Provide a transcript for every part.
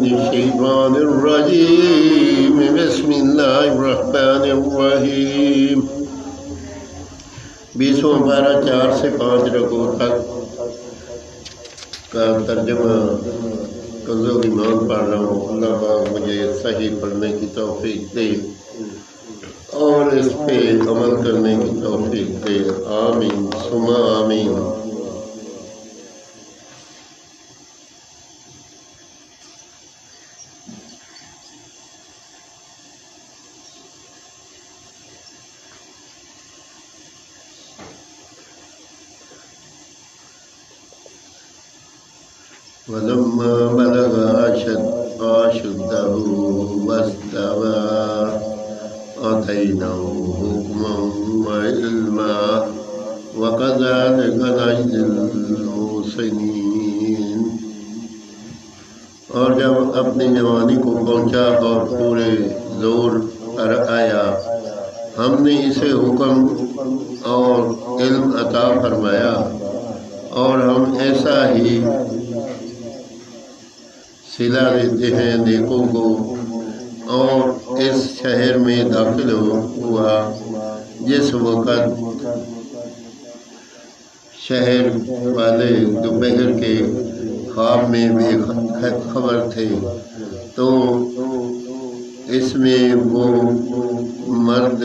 من الشيطان الرجيم بسم الله الرحمن الرحیم 20واں پارہ 4 سے 5 رکوع تک کا ترجمہ کنز ایمان پڑھ رہا ہوں۔ اللہ پاک مجھے صحیح پڑھنے کی توفیق دے اور اس پہ عمل کرنے کی توفیق دے، آمین ثم آمین۔ وَلَمَّا بَلَغَ أَشُدَّهُ وَاسْتَوَى آتَيْنَاهُ حُكْمًا وَعِلْمًا وَكَذَلِكَ نَجْزِي الْمُحْسِنِينَ۔ اور جب اپنی جوانی کو پہنچا اور پورے زور پر آیا، ہم نے اسے حکم اور علم عطا فرمایا، اور ہم ایسا ہی صلہ دیتے ہیں نیکوں کو۔ اور اس شہر میں داخل ہوا جس وقت شہر والے دوپہر کے خواب میں بے خبر تھے، تو اس میں وہ مرد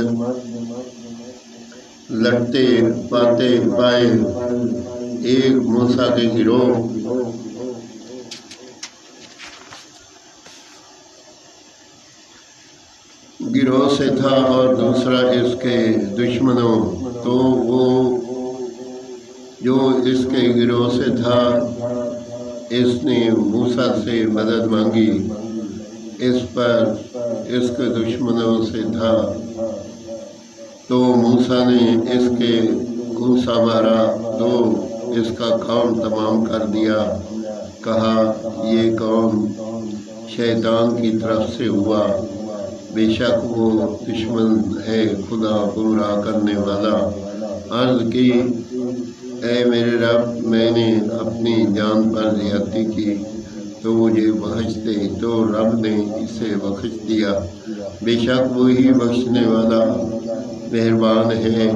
لڑتے پائے ایک موسیٰ کے گروہ سے تھا اور دوسرا اس کے دشمنوں۔ تو وہ جو اس کے گروہ سے تھا، اس نے موسیٰ سے مدد مانگی، اس پر اس کے دشمنوں سے تھا، تو موسیٰ نے اس کے گھوسا مارا تو اس کا کام تمام کر دیا۔ کہا یہ کام شیطان کی طرف سے ہوا، بے شک وہ دشمن ہے خدا گمراہ کرنے والا۔ عرض کی اے میرے رب، میں نے اپنی جان پر زیادتی کی تو مجھے بخش دے، تو رب نے اسے بخش دیا، بے شک وہی بخشنے والا مہربان ہے۔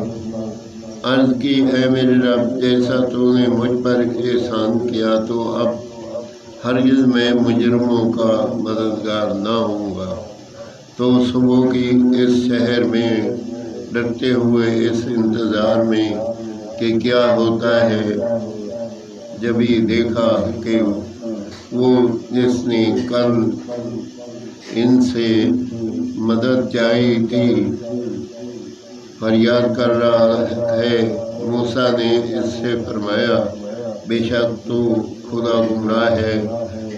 عرض کی اے میرے رب، جیسا تو نے مجھ پر احسان کیا تو اب ہرگز میں مجرموں کا مددگار نہ ہوں گا۔ تو صبح کی اس شہر میں ڈرتے ہوئے اس انتظار میں کہ کیا ہوتا ہے، جبھی دیکھا کہ وہ جس نے کل ان سے مدد چاہی تھی فریاد کر رہا ہے۔ موسیٰ نے اس سے فرمایا بے شک تو خدا گمراہ ہے۔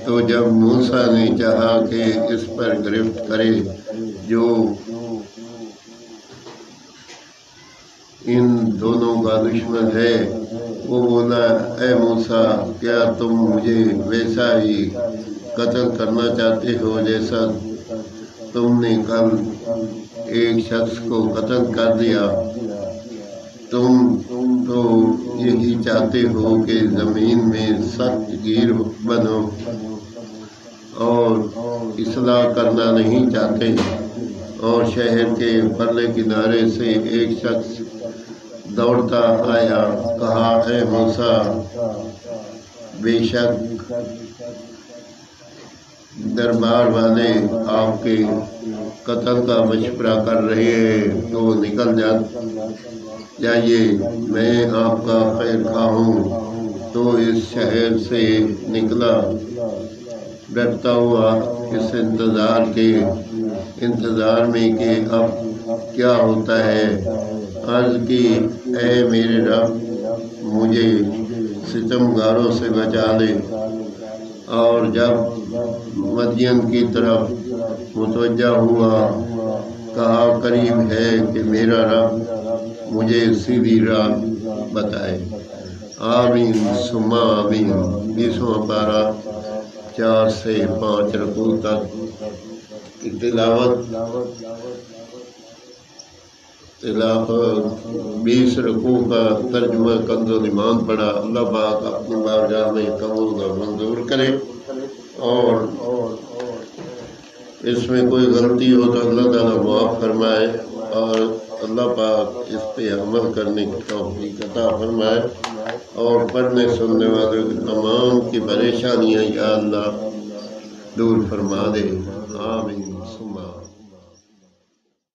تو جب موسیٰ نے چاہا کہ اس پر گرفت کرے جو ان دونوں کا دشمن ہے، وہ بولا اے موسیٰ، کیا تم مجھے ویسا ہی قتل کرنا چاہتے ہو جیسا تم نے کل ایک شخص کو قتل کر دیا؟ تم تو یہی چاہتے ہو کہ زمین میں سخت گیر بنو اور اصلاح کرنا نہیں چاہتے۔ اور شہر کے پرلے کنارے سے ایک شخص دوڑتا آیا، کہا اے موسیٰ، بے شک دربار والے آپ کے قتل کا مشورہ کر رہے ہیں، تو نکل جائیے، میں آپ کا خیر خواہ ہوں۔ تو اس شہر سے نکلا ڈرتا ہوا اس انتظار میں کہ اب کیا ہوتا ہے۔ عرض کی اے میرے رب، مجھے ستمگاروں سے بچا لے۔ اور جب مدین کی طرف متوجہ ہوا، کہا قریب ہے کہ میرا رب مجھے سیدھی راہ بتائے، آمین ثم آمین۔ 20واں پارہ 4 سے 5 رکوع تک کی تلاوت 20 رکوع کا ترجمہ کنز ایمان پڑھا۔ اللہ پاک اپنی بارگاہ میں قبول و منظور کرے اور اس میں کوئی غلطی ہو تو اللہ تعالیٰ معاف فرمائے، اور اللہ پاک اس پہ عمل کرنے کی توفیق عطا فرمائے، اور پڑھنے سننے والوں کی تمام کی پریشانیاں یا اللہ دور فرما دے، آمین ثم آمین۔